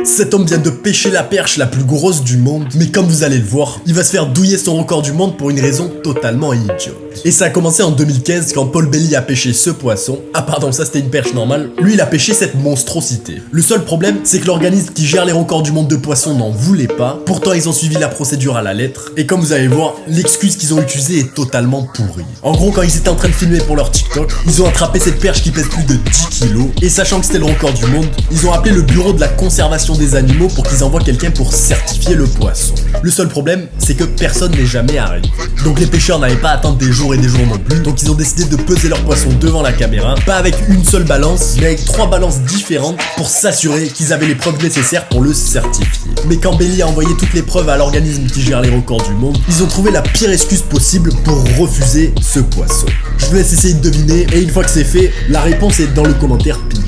Cet homme vient de pêcher la perche la plus grosse du monde, mais comme vous allez le voir, il va se faire douiller son record du monde pour une raison totalement idiote. Et ça a commencé en 2015 quand Paul Bailly a pêché ce poisson. Ah pardon, ça c'était une perche normale. Lui il a pêché cette monstrosité. Le seul problème, c'est que l'organisme qui gère les records du monde de poissons n'en voulait pas. Pourtant ils ont suivi la procédure à la lettre. Et comme vous allez voir, l'excuse qu'ils ont utilisée est totalement pourrie. En gros, quand ils étaient en train de filmer pour leur TikTok, ils ont attrapé cette perche qui pèse plus de 10 kilos. Et sachant que c'était le record du monde, ils ont appelé le bureau de la conservation des animaux pour qu'ils envoient quelqu'un pour certifier le poisson. Le seul problème, c'est que personne n'est jamais arrivé. Donc les pêcheurs n'avaient pas à attendre des jours et des jours non plus. Donc ils ont décidé de peser leur poisson devant la caméra, pas avec une seule balance, mais avec 3 balances différentes pour s'assurer qu'ils avaient les preuves nécessaires pour le certifier. Mais quand Bailly a envoyé toutes les preuves à l'organisme qui gère les records du monde, ils ont trouvé la pire excuse possible pour refuser ce poisson. Je vous laisse essayer de deviner, et une fois que c'est fait, la réponse est dans le commentaire piné.